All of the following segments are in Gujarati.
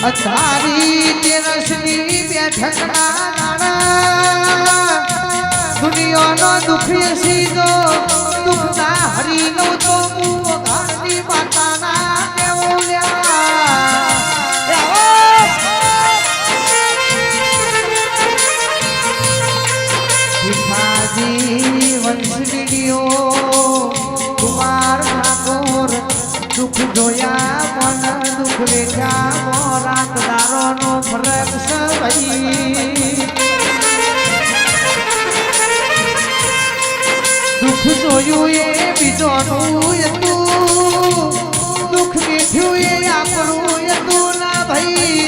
તારી તેરસની બેઠકના નાણા દુનિયાનો દુઃખ સીધો દુઃખના હરીનો તો ઘરની માતાના કેવું ભીખાજી વંશલીઓ કુમાર ઠાકોર દુઃખ જોયા મન દુઃખ વેઠ્યા રાતદારો નો ફરક સવઈ દુઃખ જોયું એ બીજોનું હતું દુઃખ વેઠ્યું એ આપણું હતું ના ભાઈ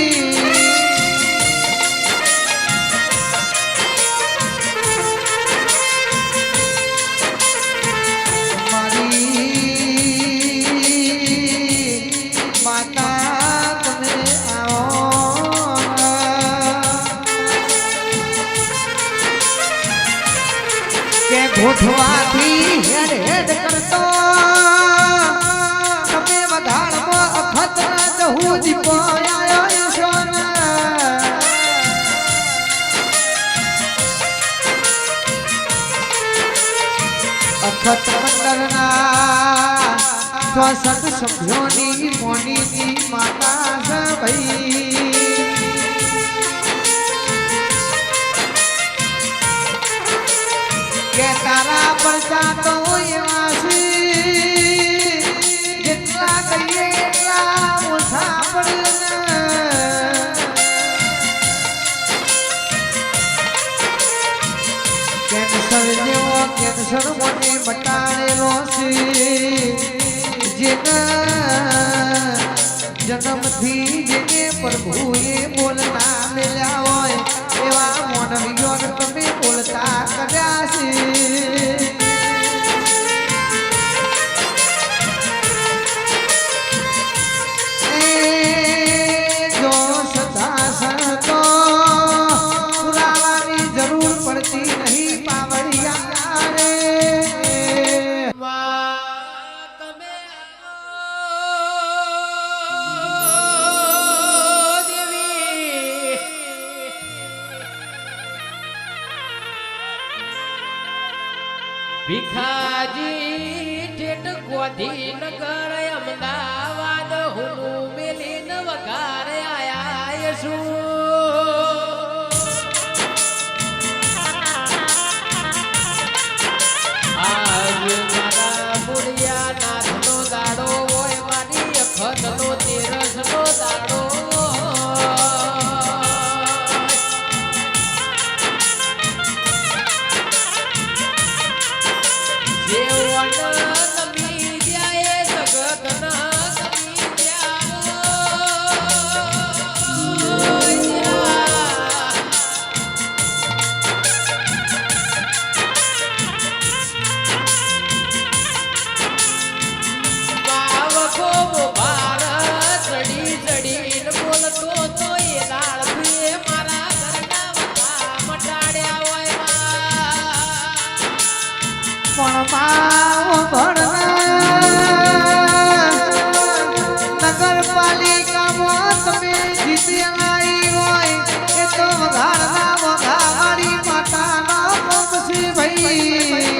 ગોઠવાથી હેડ હેડ કરતો તમે વધારમાં અખતરા જહુ દીપો આયો સોન અખત મંડળના 64 સભ્યોની મોનીની માતા છે ભાઈ કે તારા પડતા તો એવા છે જેટલા કહીએ એટલા ઓછા પડે કેન્સર જેવો કેન્સર મને મટાડેલો છે જેના જન્મથી જેને પ્રભુએ બોલના મેલ્યા હોય એવા મોનવીઓ તમે બોલતા કર્યા છે જો સદા સંતો પુરાવાની જરૂર પડતી નહીં પાવડિયા રે ભીખાજી ઠેઠ ગોધીનગર અમદાવાદ હુનું મેલીન વઘાર આયા છું આજ મારા બુડિયા નાથનો દાડો હોય મારી અખતનો તેરસનો દાડો નગરપાલિકામાં તમે જીત્યા હોય એ તો વઘારના વઘારી માતાના પગસી ભાઈ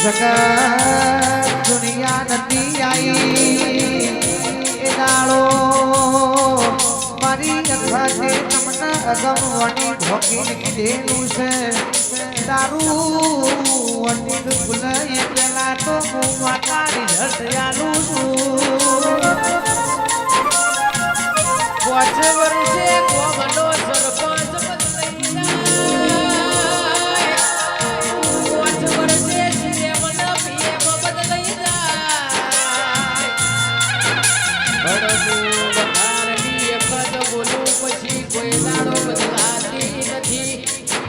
જગત દુનિયા નથી આવી એ દાડો મારી અખાતે તમને અગમવાની ઢોકીને કીધેલું છે તારું વટીનું ભૂલાય પેલા તો હું માતાની હસયાલું છું 5 વર્ષે કોમનો સરપંચ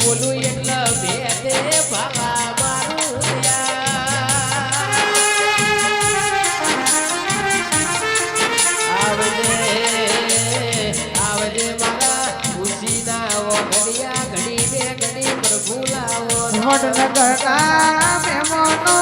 બોલું એટલે ભેદે ભાગા મારું આવજે મારા ખુશીના ઘડિયા ઘડી બે ઘડી પ્રભુ લાવો વડનગરના મહેમાનો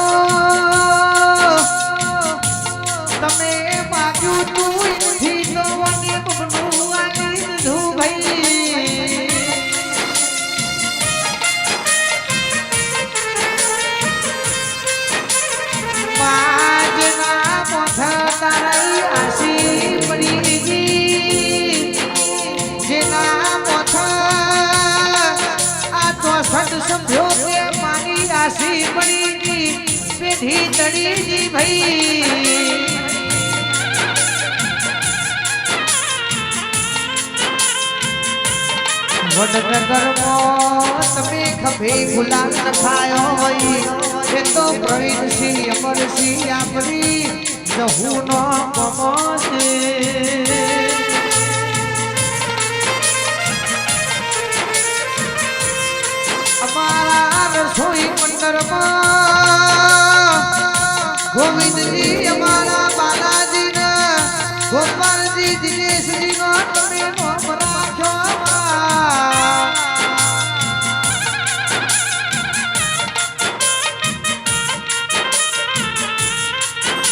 આસી પડી પેઢી તળી ભાઈ વડનગરમાં તમે ખભે ગુલાલ નખાયો હોય એ તો પ્રવીણસિંહ અમરસિંહ આપણી જહુનો કમો છે અમારા રસોઈ મંડળમાં ગોવિંદજી અમારા બાલાજીના ગોપાલજી દિનેશજીનો તમે નામ રાખ્યો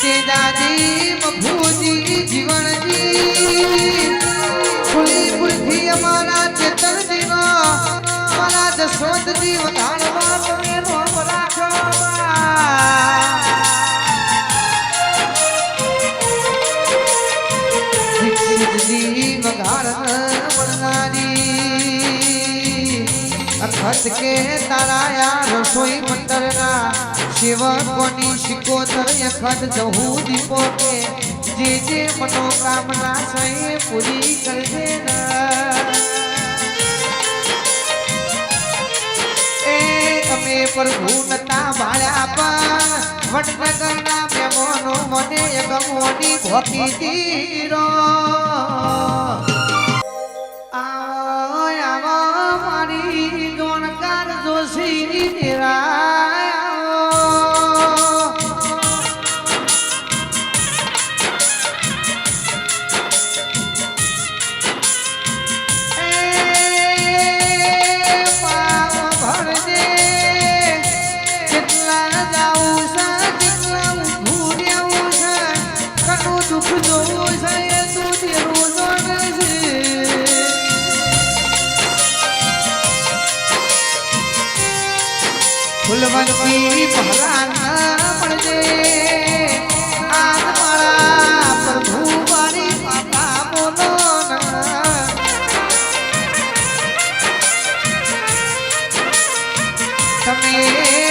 તેજાજી મભુજી જીવનજી ફુલીપુરથી અમારા ચેતનજીનો અમારા જશોદજી વધારવા તમે નામ રાખો દીક્ષિતજી વઘાર વણનારી અખત કે તારાયા રસોઈ મંડળના સેવકોની શિકોતર અખત જહુ દીપો કે જે મનોકામના સહી પૂરી કરજે એ અમે પ્રભુ નતા ભાળ્યા પણ વડનગરના મહેમાનો મને ગમોની ભોકી દીરો આવો મારી ગોણકાર જોશી નિરાય ફૂલવંતી ભલા ન પડજે આજ મારા પ્રભુ મારી માતા બોલો તમે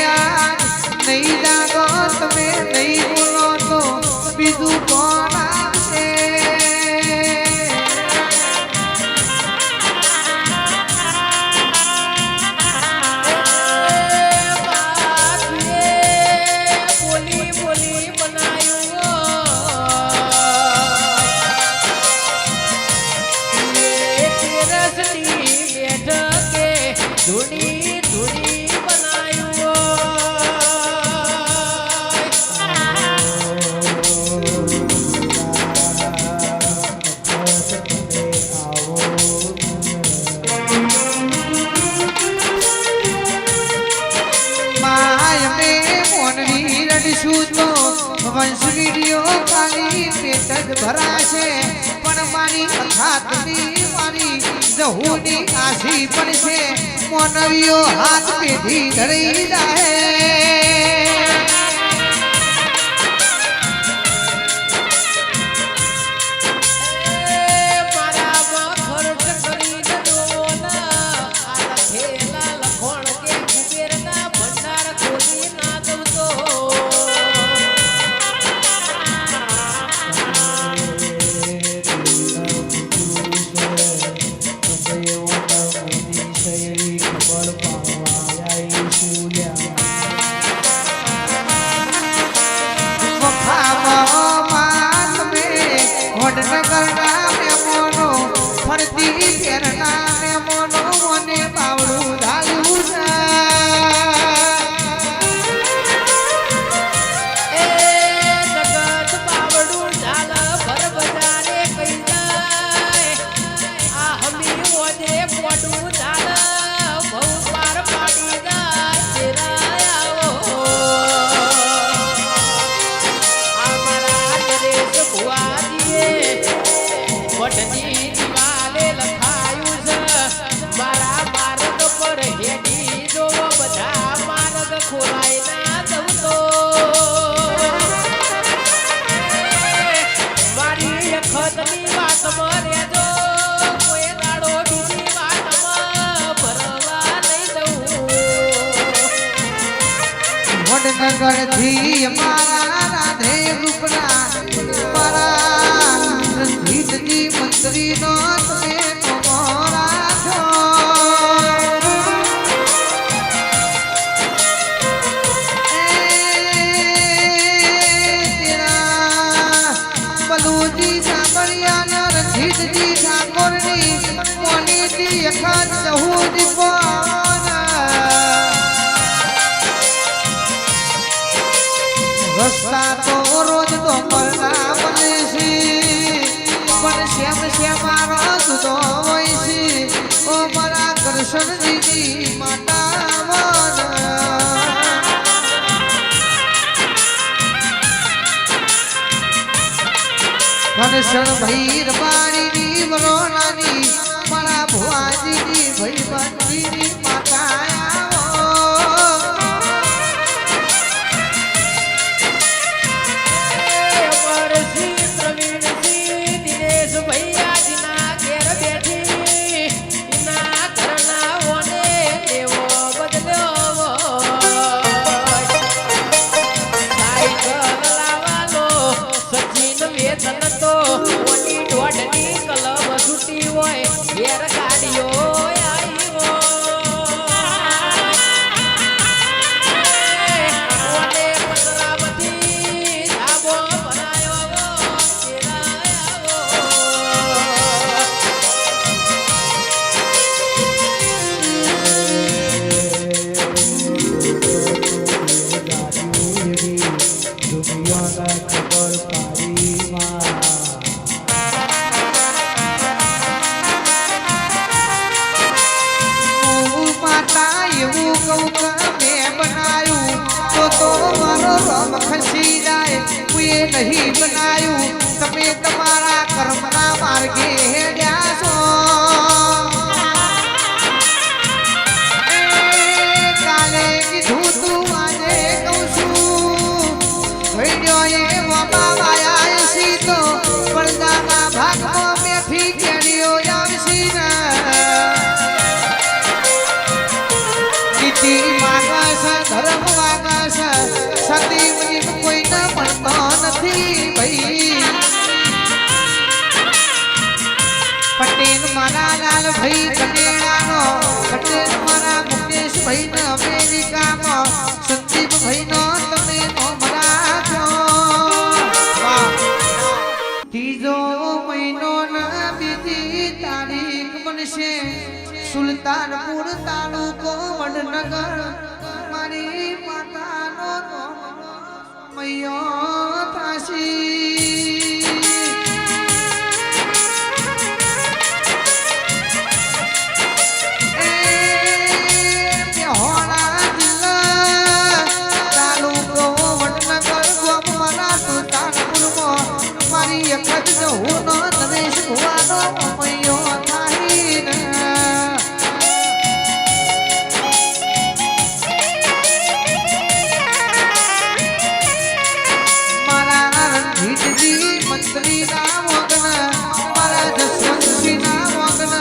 આજ નહીં જાગો તમે નહીં બોલો તો બીજું કોણ આવશે ધૂની ધૂની વંશ વિડીયો કાલી પેટ જ ભરાશે પણ મારી અખાતની મારી જહુની આશી પણ છે મોનવીઓ હાથ પેઢી ધરી જાય વડનગરના મેમોનો ફરતી ફેરના મેમોનો મને બાવડું ધાલ્યું એ જગત બાવડું ઝાલ ભર બજારે કઈ જાય આ હમી મોજે પોડું ઝાલ બહુ પાર પાડી જાય તેરા આવો આ મારા નરેશ ભુવાજીએ વડનગરથી અમારા રાધે રૂપના મારા રણજીતજી મંત્રીનો તમે મોરા છો બલુજી સાંભળ્યાના રણજીતજી ઠાકોરની મોનીજી અખંડ ચહુજી રસ્તા તો રોજ તો મળતા બને છે પણ શ્યામ શ્યામારો જુદો હોય છે ઓ મારા કૃષ્ણજીની માતા ઘનશ્યામ ભૈર પાણીની વરોણાની મારા ભુવાજીની ભૈરવજીની માતા नहीं बनायू तमे तमारा कर्मना मार्गे हेड्या छो काले कीधुं तू आजे कहूं छुं हेड्यो ए बाबा आया सी तो પડદાના ભાગમાં મેથી કેડીઓ આવશી ને નીતિ માગસ ધર્મ વાગસ સતી મની કોઈ ન મળતો નથી ભાઈ પટેલ મારા લાલ ભાઈ કનેડાનો પટેલ મારા મુકેશ ભાઈ ને અમેરિકામાં સંદીપ ભાઈ નો તમે નોમરા છો ત્રીજો મહિનો ના બીજી તારીખ બનશે સુલતાનપુર તાલુકો વડનગર મારી માતાનો મૈયો થાશી એ મેહોણા જિલ્લા તાલુકો વડનગર ગોમ મારા સુલતાનપુરમાં મારી અખત જહુનો નરેશ ભુવાનો મૈયો થાહી ને મંત્રી ના વગન મારા જસવંતસિંહ ના વગન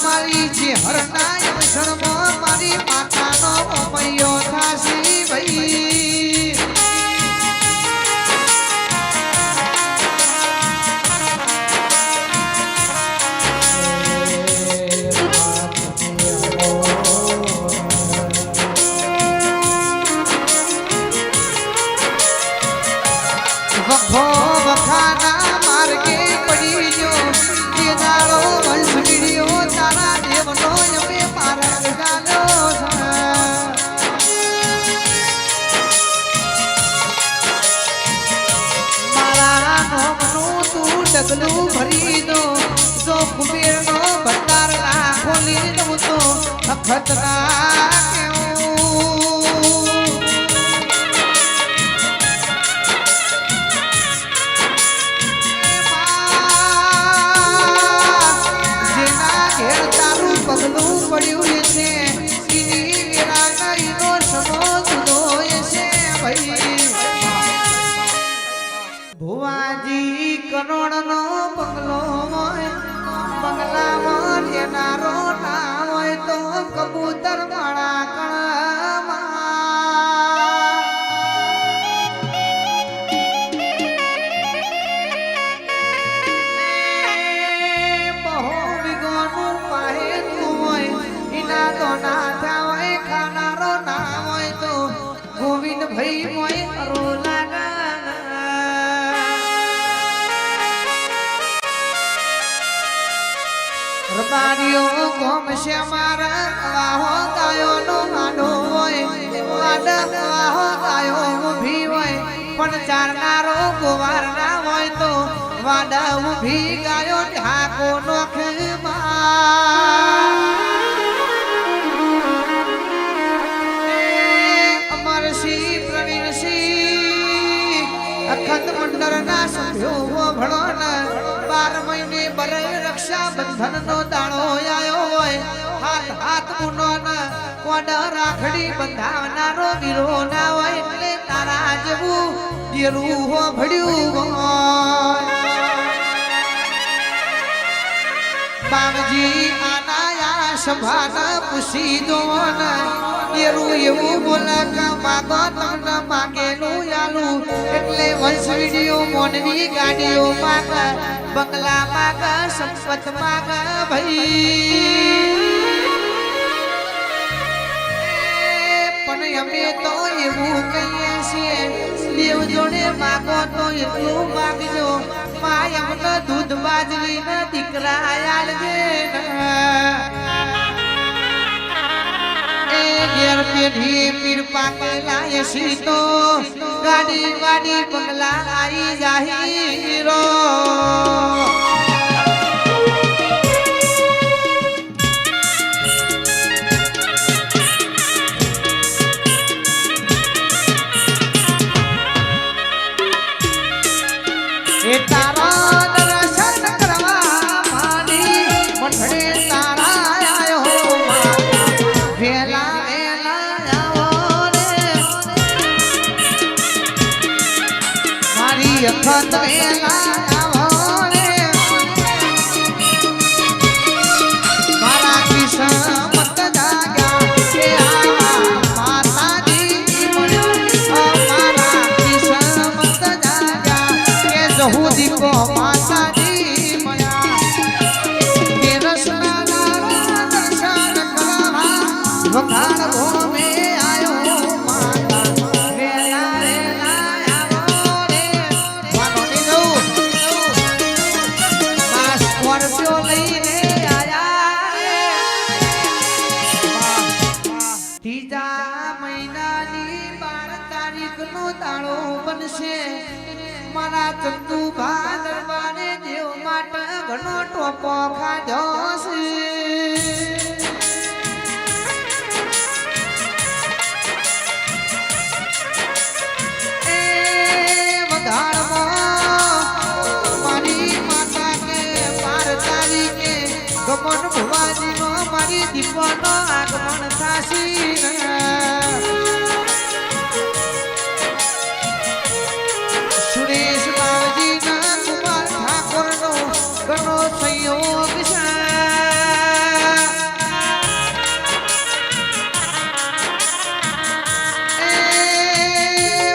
મારી જે હરના યમશણમાં મારી માતાનો મૈયો થાશી ભાઈ વખો વખાના માર્ગે પડી જો જે દાડો વંશ વીડિયો તારા દેવનો અમે માર્ગ ગાલ્યો મારા નોમનું તું ડગલું ભરી દો જો કુબેરનો ભંડાર ના ખોલી દઉં તો અખત ના પગલું પડ્યું છે ઈની વિરાગરીનો સમોધો છે ભાઈ ભુવાજી કરોડનો બંગલો હોય બંગલામાં રહેનારો ના હોય તો કબૂતર માળા કણ ગોવિંદ ભાઈ મોય રોલા રબારીઓ કોમ છે મારા વાહો ગાયો નો માડો હોય વાડા વાહો ગાયો ઊભી હોય પણ ચારનારો ગોવાર ના હોય તો વાડા ઊભી ગાયો ઢાકો નોખમાં અમરસિંહ પ્રવીણસિંહ અખંડ મંડળ ના સભ્યો ભણો 12 મહિને બર રક્ષાબંધન નો દાડો આયો હોય હાથ હાથ મુનો ના કોડ રાખડી બંધાવનારો વીરો ના હોય એટલે તારા જેવું દેરું હો ભડ્યું હોય બામજી આનાયા સભાના પૂછી દો ને દેરું એવું બોલે કે માગો તમને માગેલું આલું એટલે વંશ વિડીયો મોનની ગાડીઓ માગે બંગલા માગે સંપત માગે ભાઈ પણ અમે તો એવું કહીએ છીએ દેવ જોડે માગો તો એટલું માગજો માય અમને દૂધ બાજરી ને દીકરા આલજે ઘેર પેઢી પીર પાકેલા એસી તો ગાડી વાડી બંગલા આવી જાહીરો એ તારા દર્શન કરવા મારી મંડળે તારા આયો વેલા અખંડ વેલા આવો રે મારા કિસ્મત જાગ્યા કે માતાજી મારા કિસ્મત જાગ્યા કે જહુ દીપો માતાજી મળ્યા કે રસના દર્શન કરવા વખાણ ભોમે મારા ચંદુ ભાદરવાને દેવ માટે ઘણો ટોપો ખાધો છે વધારમાં મારી માતા કે 12 તારીખે ગમન ભુવાજીનો મારી દીપોનો આગમન થાશી સુરેશ બાવજી ના કુમાર ઠાકોર નો ઘણો સંયોગ છે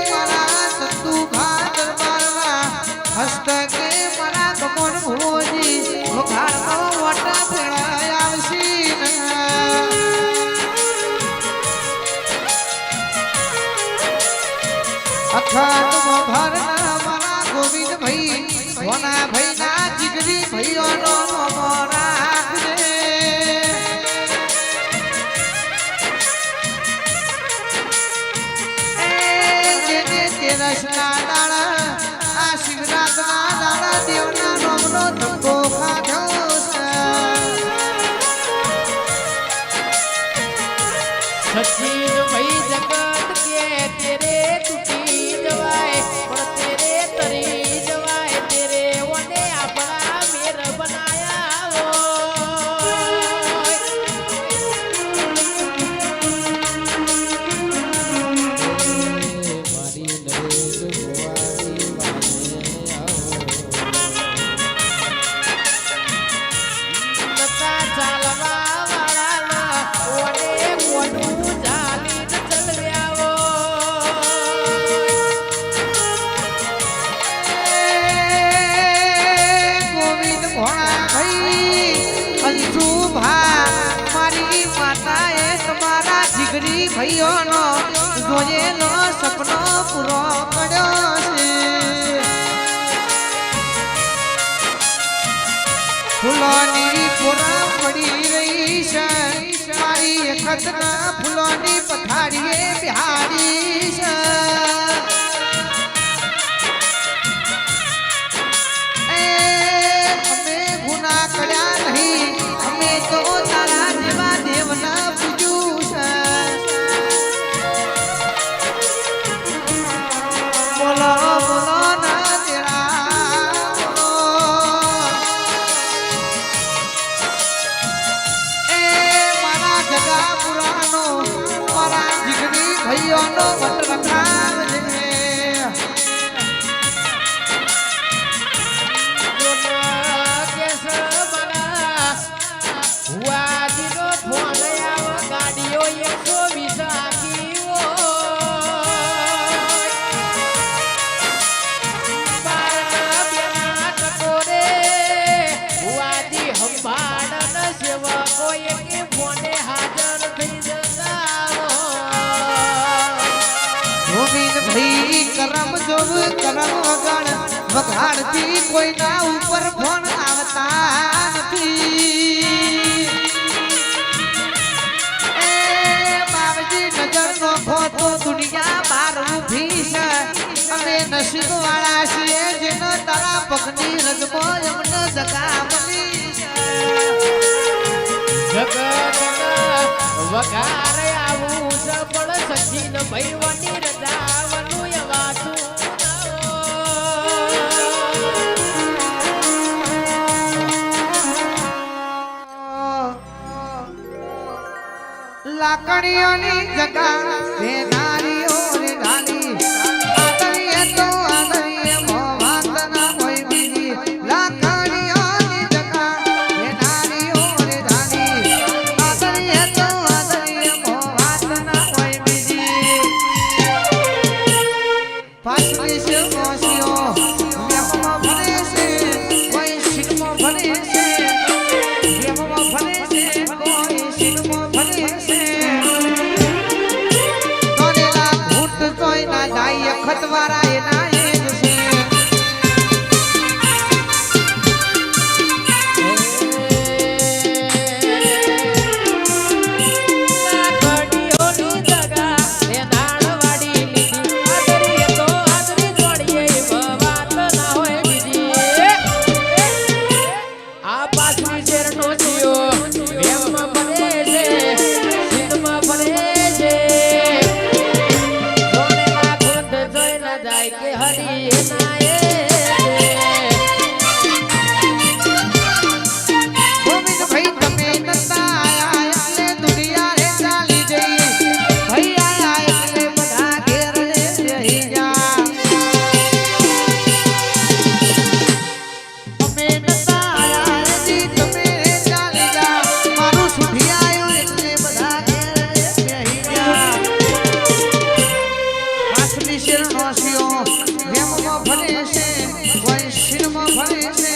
મારા સંતુ ભાદર બારના હસ્તકે મારા ગમન ભોજી વખાણમાં વટા ફેરાય આવશી અખંડ ભરના મારા ગોવિંદ ભાઈ સોના ભાઈ ના જીગરી ભાઈઓ નો રાખજે તેરસ ના દાડા આ શિવરાત ના દાડા દેવના નામનો ધક્કો ખાધો સચિન ભાઈ જગત કે તેરે તૂટી જવાય પણ તેરે તરી જવાય તેરે ઓને આપણા મેર બનાયા મારી નરેશ ભવાની નતા ચાલવા વાળા ઓને મોઢું ચાલીને ચલવ્યાવો ગોવિંદ ભોળા ભાઈ અંશુભા મારી માતાએ તમારા જીગરી ભાઈઓનો જોયેલો સપનો પૂરો કર્યો છે ફૂલોની પોરા પડી રહી છે મારી એકતના ફૂલોની પથારીએ બિહારી છે અમે ગુના કર્યા નહીં અમે તો તારા જેવા દેવના પૂજ્યું છે બોલો બોલો ના તેરા એ મારા જગા પુરાનો મારા જીગરી ભાઈઓનો વટ રખાવજે કરમ જોવ કરમ વગણ વઘાડથી કોઈના ઉપર ફોન આવતા નથી એ બાવજી નજર નો ખોટો દુનિયા બાર ઊભી છે અમે નસીબ વાળા છીએ જેનો તારા પગની રજમો એમને જગા મળી વઘાર આવું સફળ સચિન ભૈવાની રજાવાનું વાતું લાકડીઓની જગા બેનારીઓ રે ડાલી આદરીએ તો આદરીએ મોવાત ના કોઈ બીજી લાકડીઓની જગા બેનારીઓ રે ડાલી આદરીએ તો આદરીએ મોવાત ના કોઈ બીજી પાછલી છે મોસીઓ મેમમાં ભરે છે કોઈ શિલ્મો ભરે છે મેમમાં ભરે છે કોઈ શિલ્મો ભરે છે ખતવારા એના એજ છે લાકડીઓની જગા એ દાણવાડી લીધી આદરીએ તો આદરી જોડીએ વાત ના હોય બીજી આ પાછલી શેરનો જીઓ વેમમાં ભરે છે સિંધમાં ભરે છે કે હરી ગોવિંદ ભાઈ તમે નતા આયા એટલે દુનિયા રે ચાલી જઈ ભાઈ આયા એટલે બધા ઘેર રે રહી જા અમે નતા આયા એટલે તમે રે ચાલી જા મારું સુધી આયો એટલે બધા ઘેર રે રહી જા પાછલી શેરનો સિયો વેમમાં ભલે છે કોઈ શિરમાં ભલે છે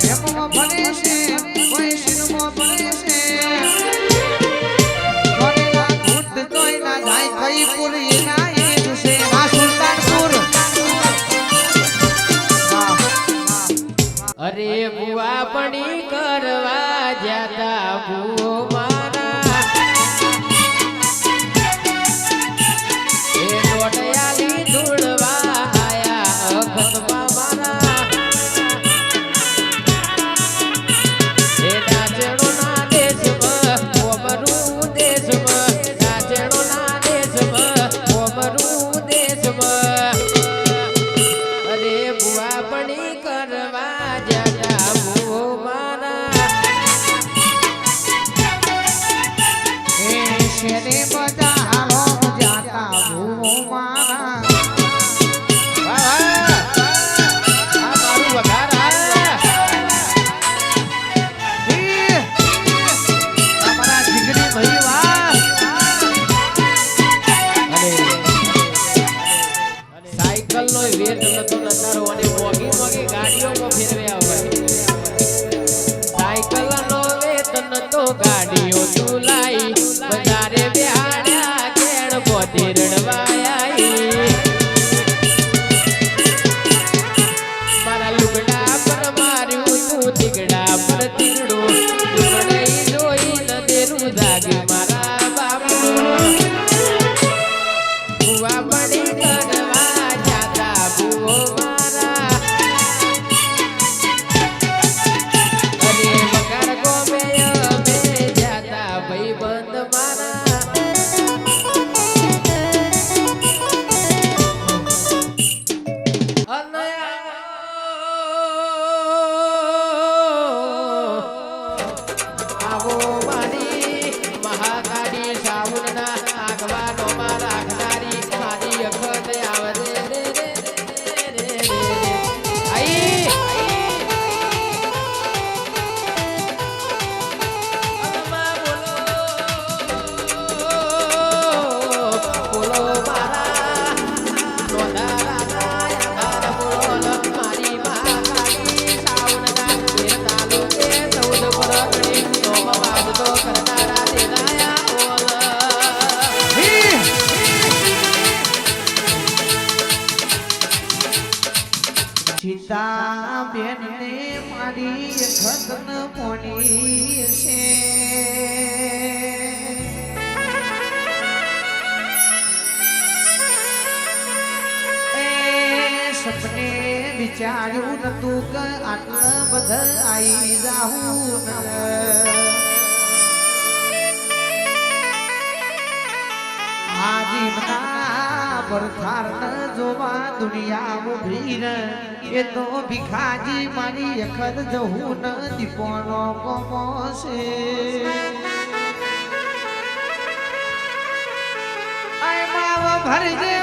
વેમમાં ભલે છે કોઈ શિરમાં ભલે છે કોનેના ઘૂંટ તોયના જાય કઈ પૂરી ના એ છે આ સુલતાનપુર અરે બુઆ પણી કરવા જાતા બુઓ મારા એ લોટયાલી ધૂળવા આયા અખતમાં મારા એ નાચણો ના દેશમાં ઓમરું દેશમાં નાચણો ના દેશમાં ઓમરું દેશમાં અરે બુઆ પણી કરવા જાતા બુઓ મારા એ શેરે બધા હાલો જાતા ભૂ મારા વાહ આ મારું વઘાર તમારા જીગરી ભાઈ વાહ અને સાયકલ નો વેટ નતો નતારો અને મોગી મોગી ગાડીઓમાં ફેરવ્યા હોય સાયકલ નો વેટ નતો ગાડીઓ તુલાઈ બજારે બેહાડ્યા કેણ બોધી રડવા વળી કરવા જાતા ભૂવો મારા અરે મકર ગોમે અમે જાતા ભાઈબંધ મારા આવો મારી મહાકાળી સાવનના આગવાનો માં રાખનારી મારી અખત આવજે રે રે આઈ અમ્મા બોલો મારા નોંધારા બોલો મારી મહાકાળી સાવનના તેર તાલુકે 14 પરગણે નોમ વાવતો કરનારા દેનાયા ઓલ સીતા બેન ને મારી ખતન પોણી છે એ સપને વિચાર્યું નતું કે આટલા બધા આવી જાઉં આજીવના પરથાર ન જોવા દુનિયા ઉભી એ તો ભિખાજી મારી અખર જવું ન દીપોનો કોમો છે આય માવો ભરજે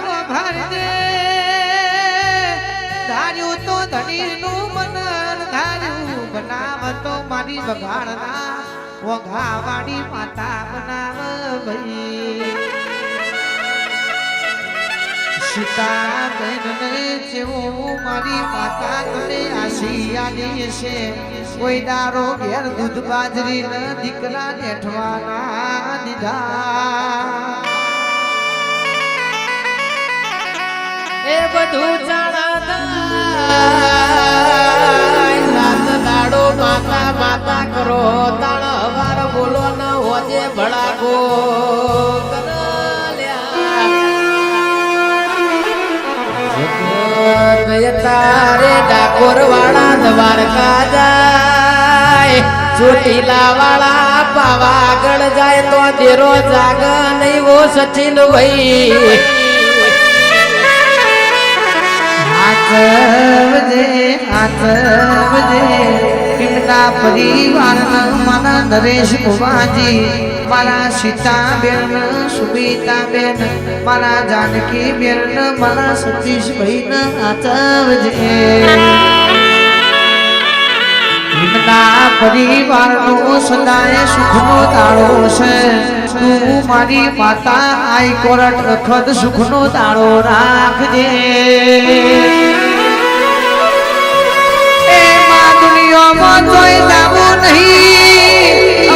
ધાર્યું તો ધણીનું મન ધાર્યું બનાવતો મારી વઘાડના વઘાવાડી માતા બનાવ ભાઈ સીતા બેનને જેવો મારી માતા તને આશિયાની છે કોઈ દારો ઘેર દૂધ બાજરી ન દીકરા નેઠવાના દીધા એ બધું જાણતા રાત દાડો માતા માતા કરો તાણ હવાર બોલો ન હોજે ભડાકો તારે ડાકોર વાળા દ્વારકા જાય ચોટીલા વાળા પાવાગઢ જાય તો દેરો જાગ નહીં વો સચિન ભાઈ આચવજે એમના પરિવારના મારા નરેશ ભુવાજી મારા સીતાબેન સુમિતાબેન મારા જાનકીબેન મારા સતીશભાઈ આચવજે એમના પરિવારનો સદાય સુખનો દાડો છે તું મારી માતા આઈ કોરટ રખત સુખનો દાડો રાખજે એ માં દુનિયામાં જોઈ જાવું નહીં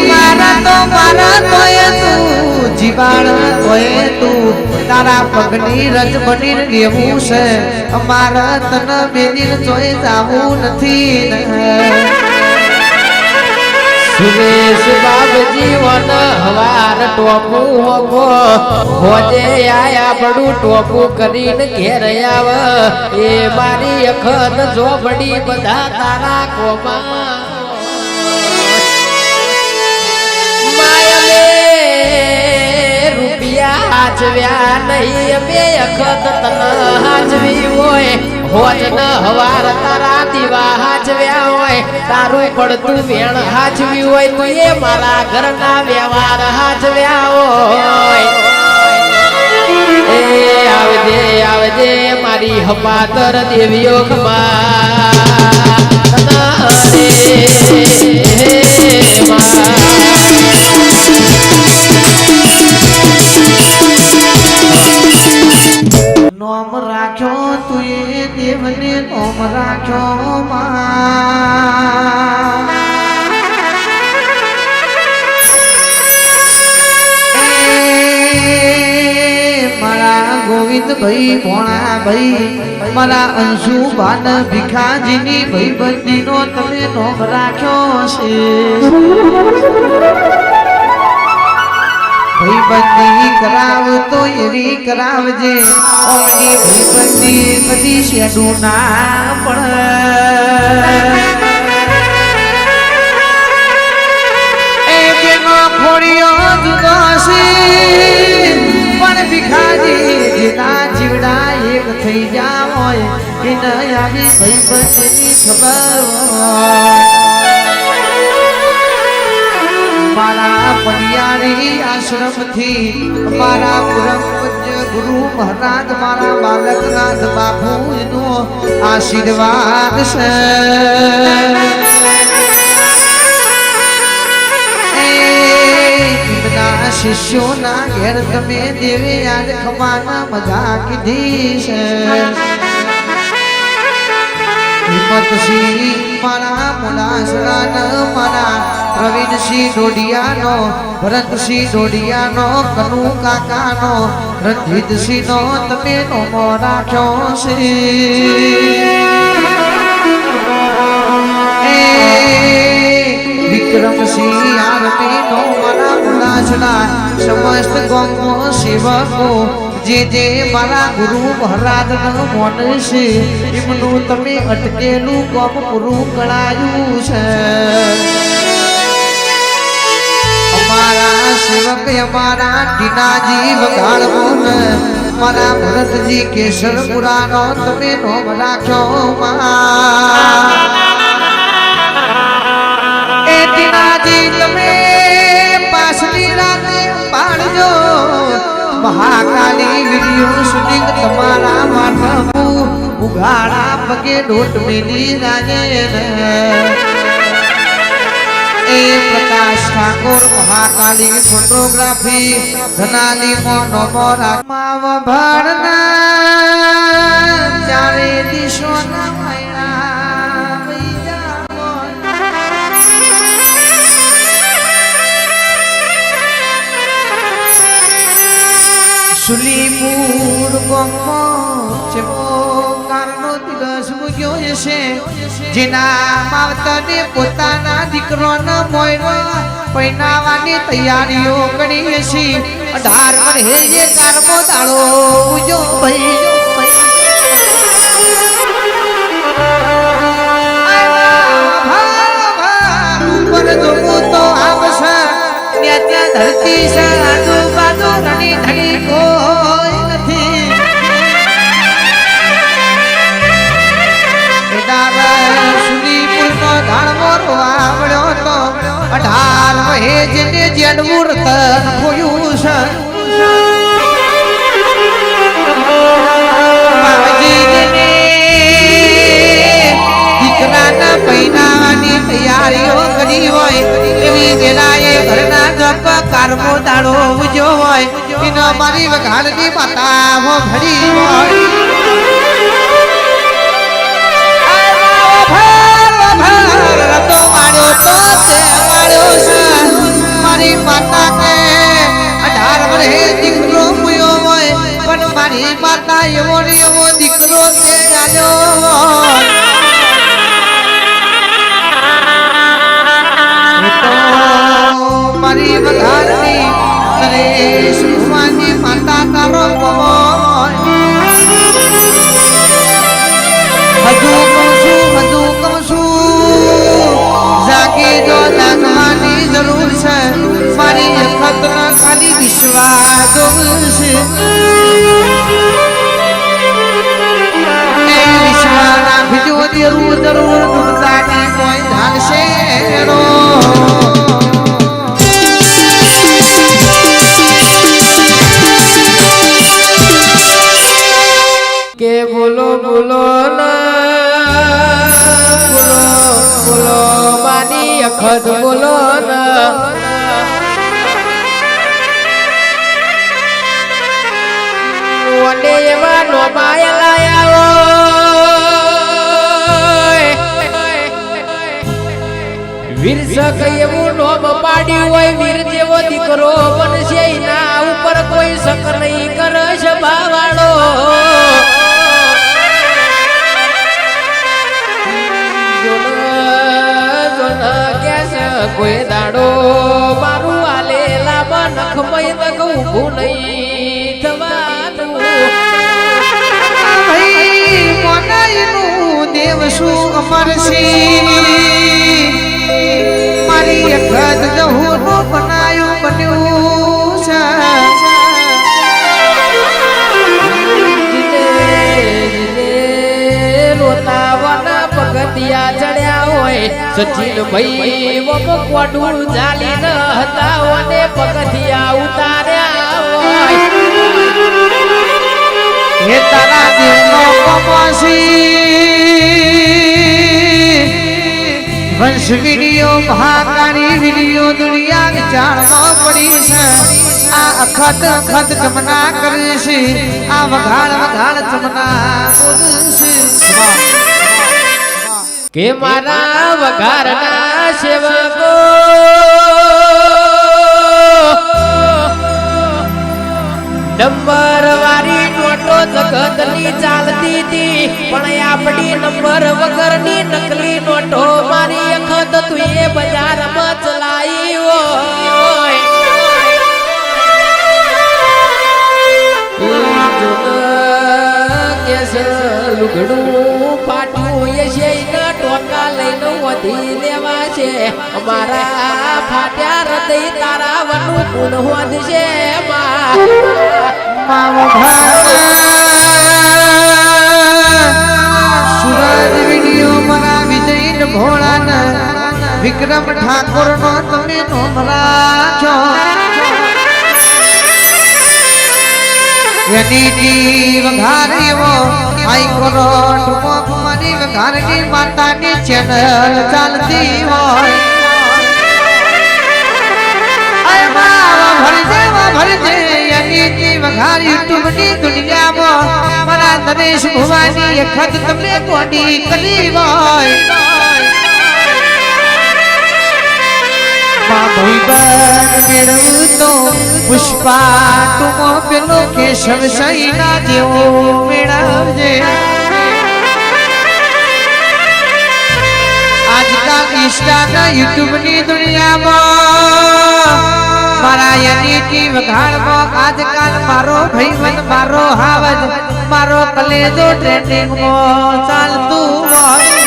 મારા તોય તું જીવાણ તોય તું તારા પગની રજ બની રહેવું છે અમારા તન બેની જોઈ જાવું નથી સુરેશ બાબજી વન હવાર ટોપું હોગો હોજે આયા પડું ટોપું કરીને ઘેર આવ એ મારી અખત જોબડી બધા તારા કોમા માયલે રૂપિયા હાચવ્યા નહીં અમે અખત તન હાચવી હોય હોજ ન હવાર તારા દીવા હાચવ્યા હોય તારું પડતું વેણ હાચવી હોય તો એ મારા ઘરના વ્યવહાર હાચવ્યા હોય એ આવજે મારી હપાતર દેવીઓ નોમ રાખ્યો તું એ દેવને નોમ રાખ્યો માં મારા ગોવિંદભાઈ ભોણાભાઈ મારા અંશુભાન ભીખાજીની ભાઈબંધીનો તમે નોમ રાખ્યો છે ભાઈબંધી કરાવતો એવી કરાવજે ઓમની ભાઈબંધી બધી શેડું ના પણ એ બેનો ખોડિયો જુદો છે પણ ભિખારી જેના જીવડા એક થઈ જા હોય એને આવી ભાઈબંધીની ખબર હોય મારા પડિયારી આશ્રમથી મારા પરમ પૂજ્ય ગુરુ મહારાજ મારા બાલકનાથ બાપુનો આશીર્વાદ છે એમના શિષ્યોના ઘેર તમે દેવે આજ ખમાના મજા કીધી છે હિંમતસિંહ મારા મોડાસરાના મારા પ્રવીણસિંહ ડોડિયાનો ભરતસિંહ ડોડિયાનો કનુ કાકાનો રણજીતસિંહનો તમે નોમો રાખ્યો છે વિક્રમસિંહ આરતીનો મારા મોડાસરા સમસ્ત ગામનો સેવકો જે મારા ગુરુ મહારાજનો મોન છે એમનું તમે અટકેલું કામ પૂરું કરાયું છે અમારા સેવક અમારા ટીનાજી વગાડવો ને મારા ભરતજી કેસરપુરાનો તમે નોમ રાખ્યો એ ટીનાજી તમે પાછલી રાતે પાડજો મહાકાલી વિડીયો શૂટિંગ તમારા માથામાં ઉઘાડા પગે ડોટ મેલી રાજે એ પ્રકાશ ઠાકોર મહાકાલી ફોટોગ્રાફી ધનાલી મોનો રાખમાં ભરના ચારે દિશોના સુલીપુર ગમો ચેવો કારનો દિવસ મુગ્યો છે જેના માવતરે પોતાના દીકરોના મોયરો પૈનાવાની તૈયારીઓ કરી છે 18 વર્ષે કારમો દાડો મુજો ભાઈ ઉપર જોવું તો આવશે ત્યાં ધરતી છે આજુબાજુ ધણી ધણી કોઈ નથી સુરીપુરનો ધાણવો આવડ્યો તો 18 વહે જેને જેડવું રતન ખોયું છે દીકરાના પૈનાની તૈયારીઓ કરી હોય એવી વેલાએ ઘરના જપ કારમો દાડો ઉજો હોય એનો મારી વઘાડની માતાઓ ભરી હોય રતો માર્યો તો તે માર્યો છે મારી માતા કે 18 વર્ષે દીકરો મુયો હોય પણ મારી માતા એવો દીકરો તે આવ્યો મારી વઘારની નરેશ ભુવાની માતા તારો હજુ કહું છું જાગી જો જાગવાની જરૂર છે મારી અખતના ખાલી વિશ્વાસ છે એ વિશ્વાસ રાખજો જરૂર દુર્ગાની કોઈ ધાલશે રો કે બોલો બોલો ના બોલો માની અખત બોલો ના વડે એવા નો માયલા વીર સક એવું નોમ પાડ્યું હોય વીર જેવો દીકરો બનશે ના ઉપર કોઈ શક નહીં કરે છે બાવાળો કોઈ દાડો મારું આલેલા નખ મય નહીં થવાનું ભાઈ મોનાઈનું દેવ શું અમરસિંહ મારી અખત જહુનું બનાયું બન્યું છે રોતાવાના પગથિયા ચડ્યા હોય સચિન ભાઈ વમકવાડું ચાલી ન હતા અને પગથિયા ઉતાર્યા હોય હે તારા દેવનો વંશ વિડીયો મહાકાળી વિડીયો દુનિયા વિચારમાં પડી છે આ અખત અખત જમના કરે છે આ વઘાડ વઘાડ જમના બોલશે કે મારા વઘારના સેવકો નંબર વાળી નોટો જગતની ચાલતી હતી પણ આપણી નંબર વગરની નકલી નોટો મારી અખત તું એ બજારમાં ચલાઈ હોય લુગડું ફાટ્યું એ ટોકા લઈને વધી લેવા છે અમારા ફાટ્યા હૃદય તારા વનું ગુણ વધશે સુરજ વિડીયો મારા વિજય ભોળાના વિક્રમ ઠાકોર નો તમે નોમરા છો એની વઘારીઓ આઈ કરો ટુમક મારી વઘારની માતાની ચેનલ ચાલતી હોય આય માવા ભરજે એની વઘારી યુટ્યુબની દુનિયામાં મારા નરેશ ભુવાની અખત તમે કોડી કરી હોય ભાઈબંધ મેળવું તો પુષ્પા ટુમો પેલો કેશવ સૈના જેવો મેળવજે આજકાલ ઇન્સ્ટાના યુટ્યુબની દુનિયામાં મારા યનીની વઘારમાં આજકાલ મારો ભાઈબંધ મારો હાવજ મારો કલેજો ટ્રેન્ડિંગમાં ચાલતું હોય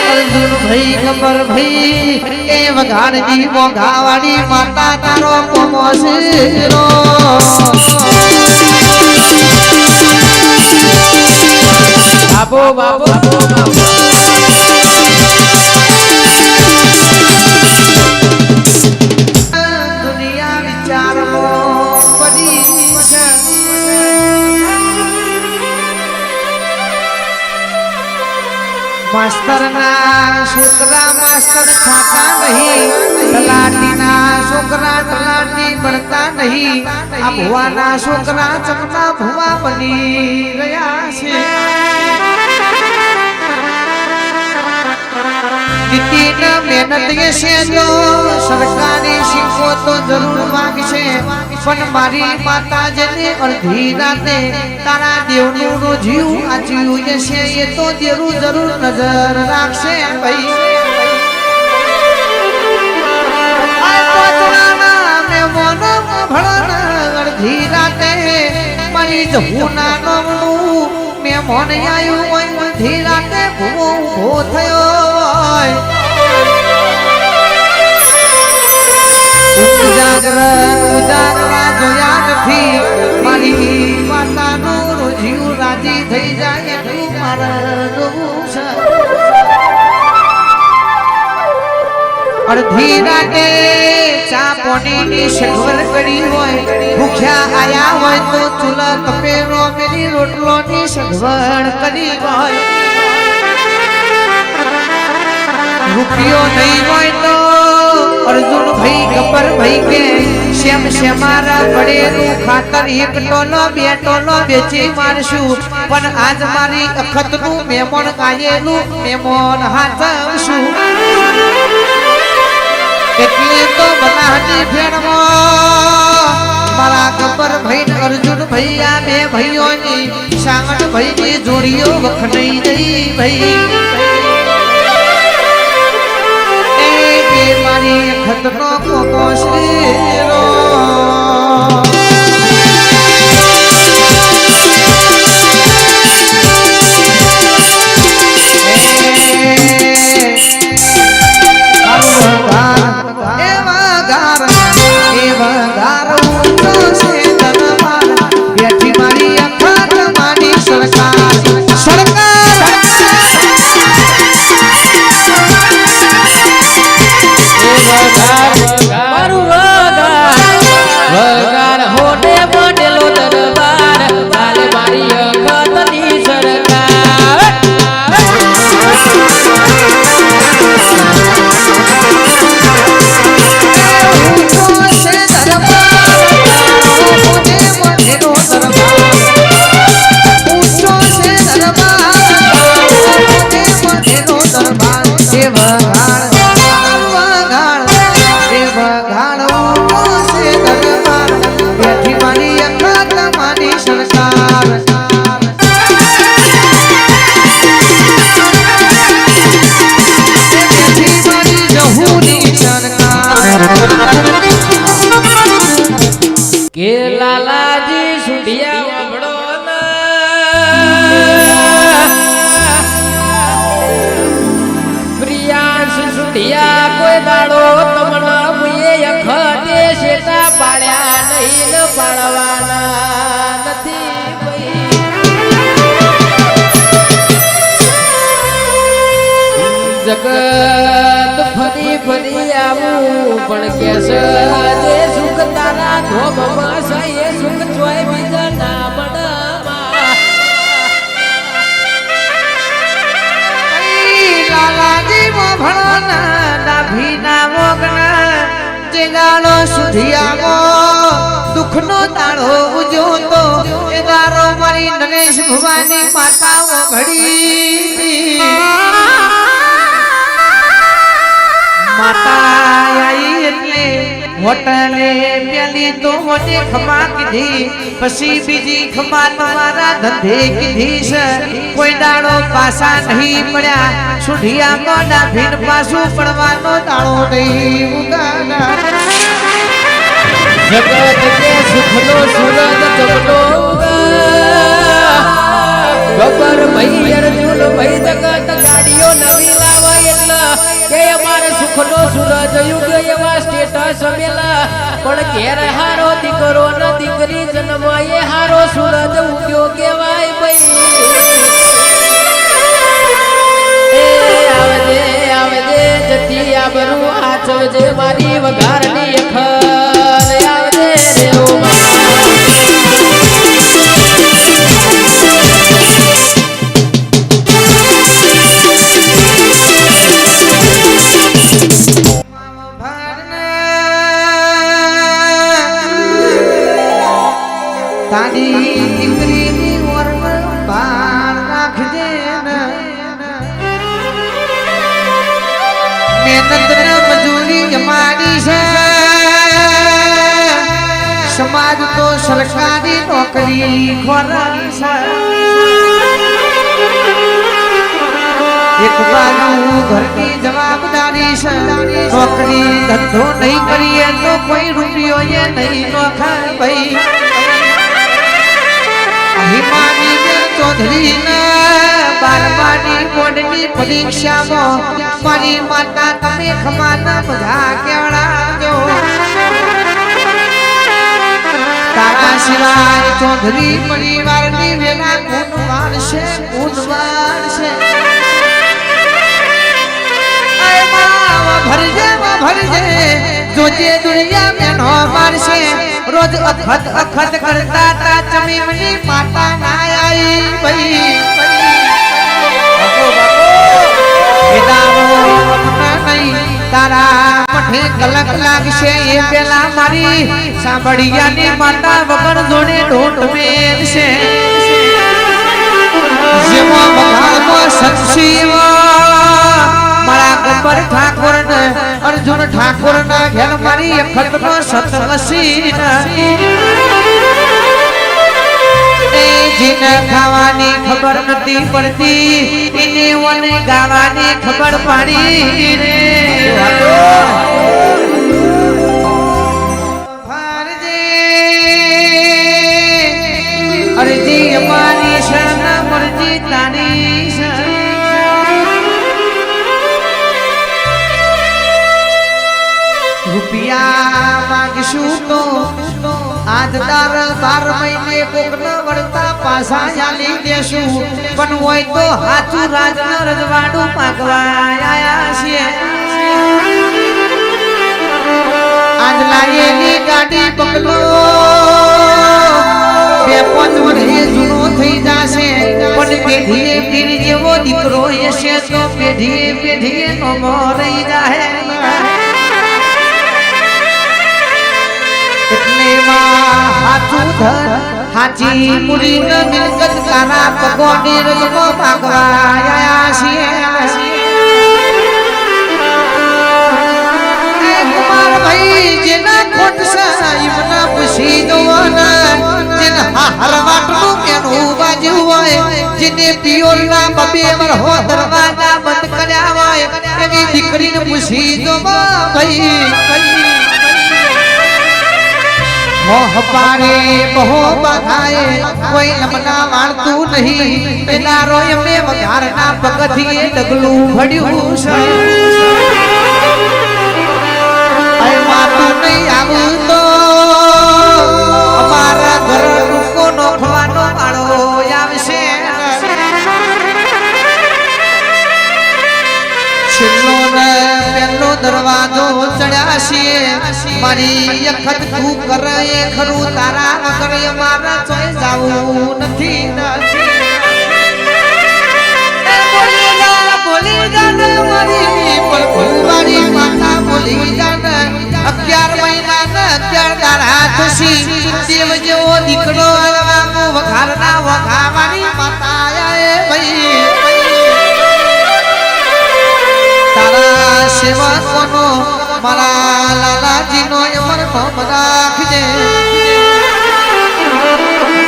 અર્જુન ભાઈ ગબર ભાઈ એ વઘારજી મોઘાવાળી માતા તારો કોમો શીરો બાબો બાબો દુનિયા વિચારમાં પડી છે માસ્તરના છોકરા માસ્તર ખાતા નહીં તલાટીના છોકરા તલાટી બનતા નહીં આ ભુવાના છોકરા ચમના ભુવા બની રહ્યા છે નીતિના મહેનત છે તો સરકારી શીખો તો જરૂર માંગશે પણ મારી માતા જેને અડધી રાતે તારા દેવનો જીવ આચ્યું છે એ તો જરૂર નજર રાખશે ભાઈ અડધી રાતે મારી જહુના નમનું મેં મોન આવ્યું હોય અડધી રાતે ભૂવો ઉભો થયો હોય ઉજાગરા જોયા નથી મારી માતાનો જીવ રાજી થઈ જાય એટલું મારા જોવું છે અડધી રાતે ચા પાણીની સગવડ કરી હોય ભૂખ્યા આયા હોય તો ચૂલા તપેલો મેલી રોટલોની સગવડ કરી હોય રૂપિયો નહીં હોય તો અર્જુન ભાઈ ગબ્બર ભાઈ કે મારા પડેલું ખાતર એક ટોલો બે ટોલો વેચી મારશું પણ આજ મારી અખતનું મેમણ ગાયેલું મેમણ હાચવશું એટલે તો બનાહની ફેણમાં મારા ગબ્બર ભાઈ અર્જુન ભાઈ આ બે ભાઈઓની સાંગટ ભાઈની જોડીઓ વખણાઈ ગઈ ભાઈ મારી ખતનો કોકો શ્રીરો કે લાલાજી સુઢિયા વગડો પ્રિયાંશ સુઢિયા કોઈ દાડો તમણા મુએ અખતે શેટા પાડ્યા નહીં ન પાડવાના નથી ભઈ જગત ફરી ફરી આવું પણ કેસ જે સુખ તારા ધોમમાં છે એ સુખ જોય બીજા ના મનમાં લાલાજી મોભણના ડાભીના મોગના જે ગાળો સુધિયામો દુખનો તાળો ઉજો તો એ ગારો મારી નરેશ ભવાની માતાઓ ઘડી માતા આઈ એટલે હોટલે પેલી તો મને ખમા કીધી પછી બીજી ખમા તમારા ધંધે કીધી છે કોઈ દાડો પાસા નહીં પડ્યા સુઢિયા મોડા ભીન પાછું પડવાનો દાડો નહીં ઉગાડા જગત કે સુખનો સૂરજ જગતો ગબર ભઈ અર્જુન ભઈ જગત ગાડીઓ નવી લાવે એટલે કે અમારે સુખનો સૂરજ યુગ એવા સ્ટેટસ મેલા પણ ઘેર હારો દીકરો ન દીકરી જન્માય હારો સૂરજ ઉગ્યો કેવાય ભઈ એ આવજે આવજે જતી આબરૂ આચવજે મારી વઘારની અખર આવજે રે ઓ તારી દીકરીની ઓરમળ બાર રાખજે મહેનત ને મજૂરી અમારી છે સમાજ તો સરકારી નોકરી ખોરાની છે એક બાજુ ઘરની જવાબદારી છે નોકરી ધંધો નહીં કરીએ તો કોઈ રૂપિયો એ નહીં નોખાય ભાઈ હિમાની બેન ચૌધરી બારમાની બોર્ડની પરીક્ષામાં મારી માતા તમે ખમાના બધા કેવડાવજો તારા સિવાય ચૌધરી પરિવારની વેલા ગુણ વાળશે ભરજે જોજે દુનિયા મેનો મારશે રોજ અખત અખત કરતા તા ચમીમની માતા ના આઈ ભઈ તારા મઠે કલક લાગશે એ પેલા મારી સાંભળિયાની માતા વગર જોડે ઢોંઢ મેલશે જેવો બગાડો સત્સીવ મારા ગબ્બર ઠાકોર ને અર્જુન ઠાકોર ના ઘેર મારી અખત નો સતવસી જીને ખાવાની ખબર નથી પડતી એને ઓને ગાવાની ખબર પડી રે ભારજે અરજી અમારી શરણ મરજી તારી રૂપિયા માંગશું તો આજ દર 12 મહિને કોક ન વળતા પાછા ચાલી દેશું પણ હોય તો હાચું રાજ ન રજવાડું માગવા આયા છીએ આજ લાયેલી ગાડી પકડો 2-5 વર્ષ જૂનો થઈ જાશે પણ પેઢીએ પીર જેવો દીકરો હશે તો પેઢીએ નો રહી જાહે એટલે માં હાચું ધન હાચી મુરી ન મિલકત તારા પગોની રજકો માગવા આયા છીએ કુમાર ભાઈ જેના ખોટ સાહેબના પૂછી દોવાના જેના હરવાટનું મેનું બાજુ હોય જેને પિયોલના બબે વરહો દરવાજા બંધ કર્યા હોય એવી દીકરીને પૂછી દો ભાઈ મોહ પારે બહો બધાએ કોઈ લમના વાળતું નહીં પેલા રોય મે વઘારના પગથીએ ડગલું ભડ્યું છે અય માતું નહીં આવું તો અમારા ઘર રૂકો નોખવાનો વાળો આવશે છેલ્લો ને પહેલો દરવાજો ચડ્યા છીએ મારી અખત તું કરે એ ખરું તારા વગર અમારા ચોય જાવું નથી બોલી જાને મારી પર ભૂલવાળી માતા બોલી જાને 11 મહિના ને 11 દાડા થશી દેવ જેવો દીકરો આવા વઘારના વઘાવાની માતા આયા ભાઈ તારા સેવકોનો મારા લાલાજીનો અમર નામ રાખજે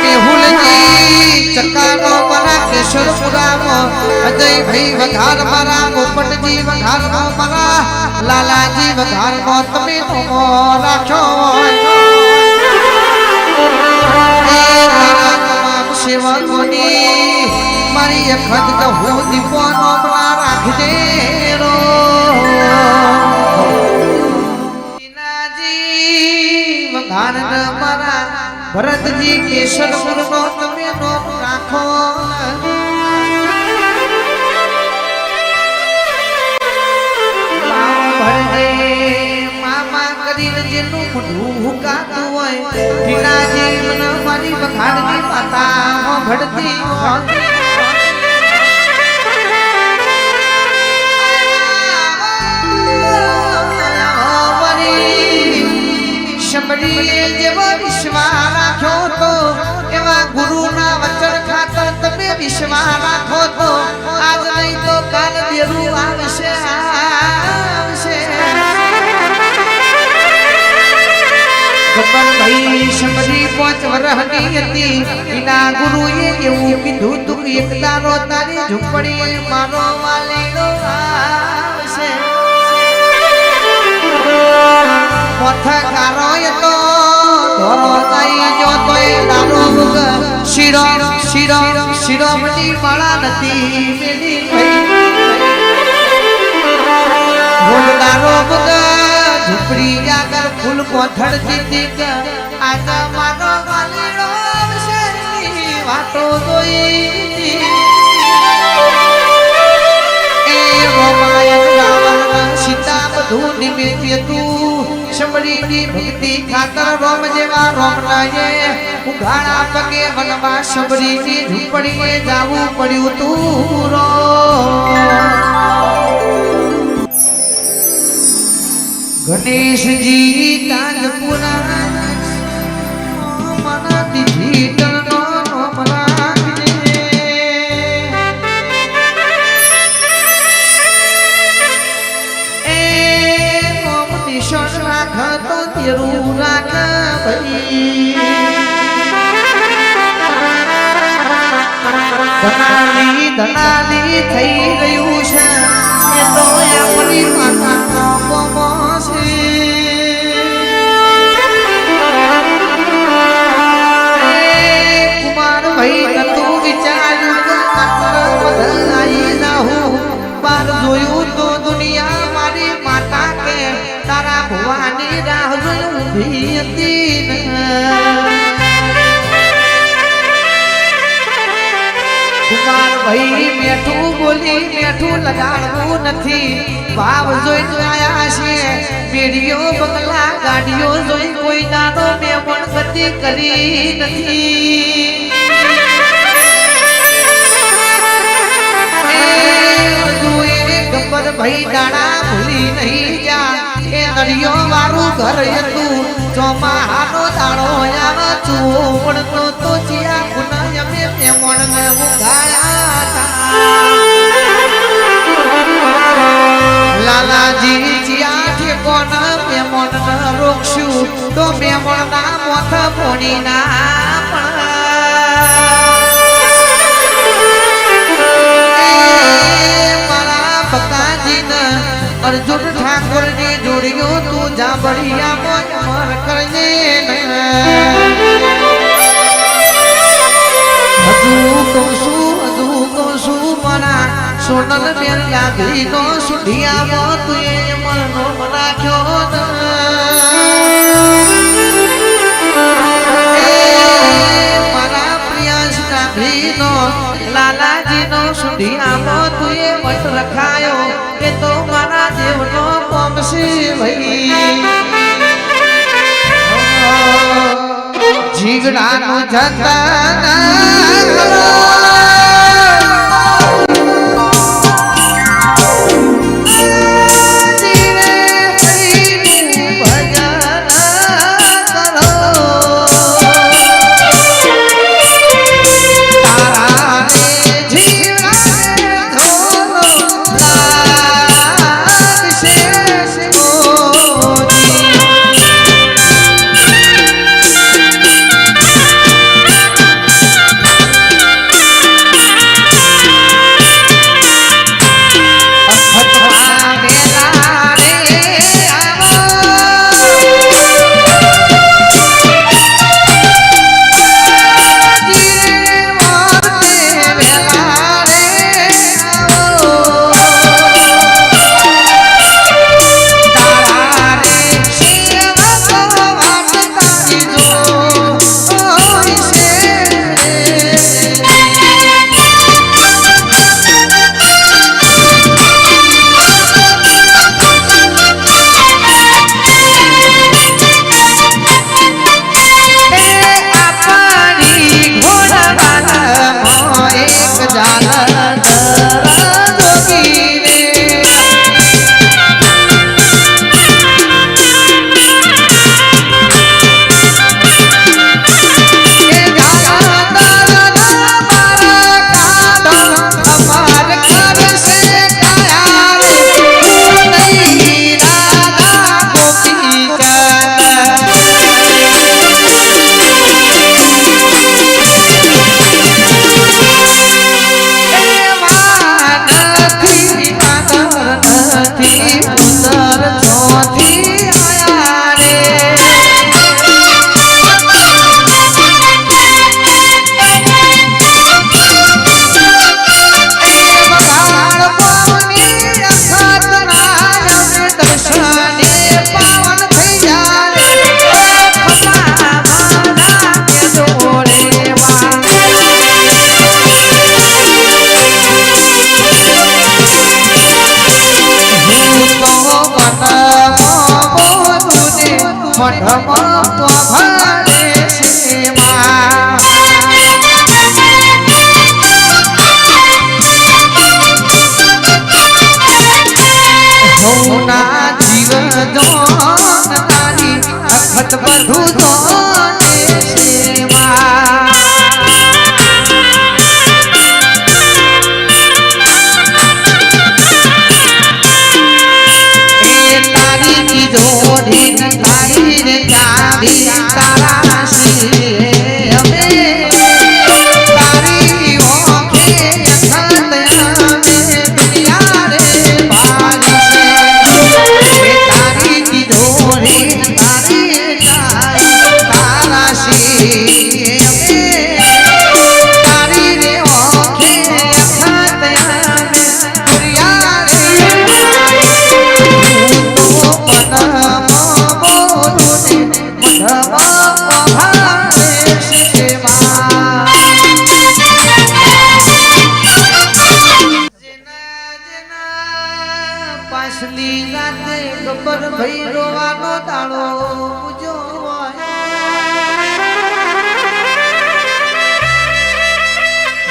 મેહુલજી ચકાનો મારા કેશરપુરામાં અજયભાઈ વઘાર મારા પોપટજી વઘાર મારા લાલાજી વઘારનો તમે નોમો રાખ્યો એ તારા તમામ સેવકોની મારી અખંડ કહું દીપો નોમ રાખજે મારા ભરતજી કેશરપુરનો તમે નોમ રાખો મામા કરીને જેનું મોઢું હુકાતું હોય ટીનાજી મને મારી વઘારની માતા ભડતી શબરીએ જેવો વિશ્વાસ રાખ્યો તો એવા ગુરુના વચન ખાતર તમે વિશ્વાસ રાખો તો આજ નહીં તો કાલ બેરું આવશે ભાઈ શબરી 5 વર્ષની હતી એના ગુરુએ એવું કીધું તું એક દારો તારી ઝૂંપડીએ મારો વાલીનો આવશે પથકારો તો ધોરો થઈ જો તોય દારો મુગ શિરોમણી માળા નથી મેલી ભૂલ દારો મુગ ઝૂંપડી આગળ ફૂલ કોથળ દીધી આજા માનો વાલીડો શેરની વાતો જોઈ એ રોમાયણ રાવણ સીતા બધું નિમિત્તે તું શબરીની ભક્તિ ખાતર રોમ જેવા રોમ લાયે ઉઘાડા પગે વનવા શબરીની ઝૂંપડીએ જાવું પડ્યું તું રો ગણેશજી તાજપુરા મન દીધી તનો નોમ રાખજે એ નોમ નિશાન રાખ તો તેરું રાખ ભાઈ ધનાલી થઈ ગયું છે એ તો આપણી માતાનો કોમો છે. કુમાર ભાઈ તું વિચાર્યું કે આટલા બદલાઈ જાઉં. બાર જોયું તો દુનિયા મારી માતા કે તારા ભવાની રાહ જોઈ ઊભી હતી ને. કુમાર ભાઈ મેઠું બોલી મેઠું લગાડવું નથી. ભાવ જોઈ આયા છે પેઢીઓ બંગલા ગાડીઓ જોઈ કોઈ નાનો મેમણ ગતિ કરી નથી. ગબ્બર ભાઈ દાણા ભૂલી નહીં જા. એ નડિયો મારું ઘર હતું ચોમાહાનો દાડો આવે છું તો ચિયા ગુના અમે મેમણ ને ઉગાયા હતા. લાલાજી ચિયા ઠેકોન મેમણ ને રોકશું તો મેમણ ના મોથ પોણી ના અર્જુન ઠાકોર ની જોડીઓ તું જાબડિયા મોજ મર કરજે. હજુ કહું છું મના સોનલ બેન લાગી નો સુઢિયામાં તું એ મરનો નાખ્યો મારા પ્રિયાંશ નાગરી નો લાલાજી નો સુઢિયામાં તું એ મત રખાયો. એ તો મારા દેવનો પમસી ભાઈ જીગડાનું જતન કરો.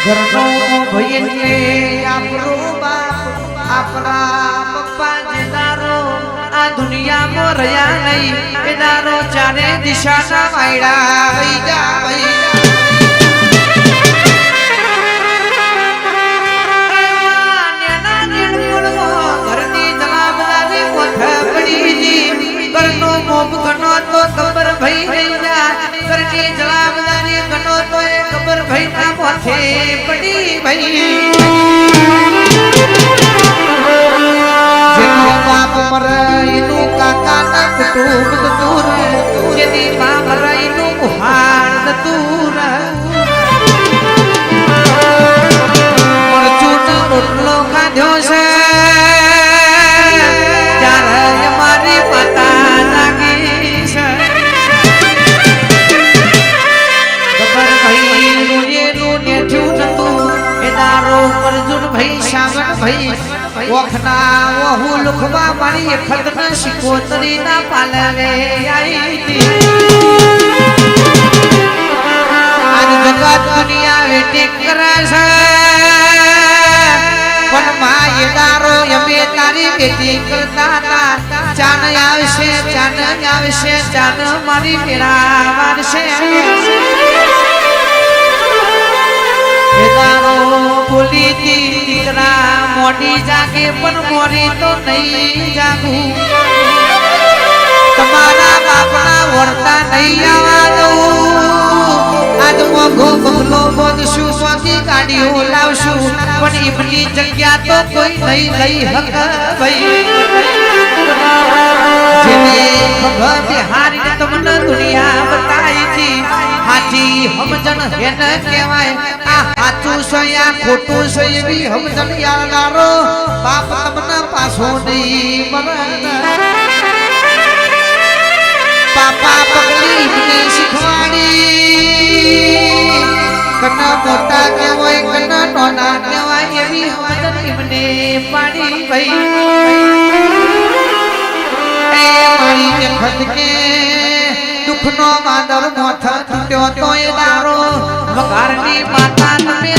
ઘરનો ભાઈ એટલે આપણો બાપ આપણા પપ્પા જે દારો આ દુનિયામાં રહ્યા નહીં એ દારો ચારે દિશાના વાયડા વઈ જા વઈ ઘરની જવાબદારી મોઠ પડી જી ઘરનો મોભ ગણો તો ખબર ભઈ રહી જા ઘરની જવાબદારી ગણો તો એ ખબર ભઈ ના મોઠે પડી ભઈ જેનો બાપ મરે એનું કાકા ના કુટુંબ દૂર જેની મા મરે એનું મુહાણ દૂર મરચું રોટલો ખાધ્યો છે ત્યારે મારી માતા જાગી છે ખબર ભાઈ રૂડિયેનું નેઠું નતું એ દારો અર્જુન ભાઈ શામન ભાઈ ઓખના વહુ લુખવા મારી ખતના શિકોતરી ના પાલવે આઈ તી આજ જગત દુનિયા વેટી કરે છે પણ માય દારો અમે તારી વેટી કરતા તા ચાન આવશે ચાન મારી મેળા વારશે એ દારો બોલી તી દીકરા મોડી જાગે પણ મોરી તો નહીં જાગું તમારા બાપના વળતા નહીં આવવાનું આજ મોઘો બગલો બોધશું સ્વાતી ગાડીઓ લાવશું પણ એમની જગ્યા તો કોઈ નહીં લઈ હક ભાઈ જેને ભગ બિહારી તમને દુનિયા બતાઈ તી હાજી સમજણ હેને કહેવાય આ સાચું છે આ ખોટું છે એવી સમજણ યાદારો બાપ તમને પાછો નહીં મરે પાપા પગલી મને શીખવાડી કના મોટા કહેવાય કના નાના કહેવાય એવી સમજણ મને પાડી ભાઈ એ મારી જખત કે દુખનો વાદર મોથ તૂટ્યો તો એ દારો વઘારની માતા તમે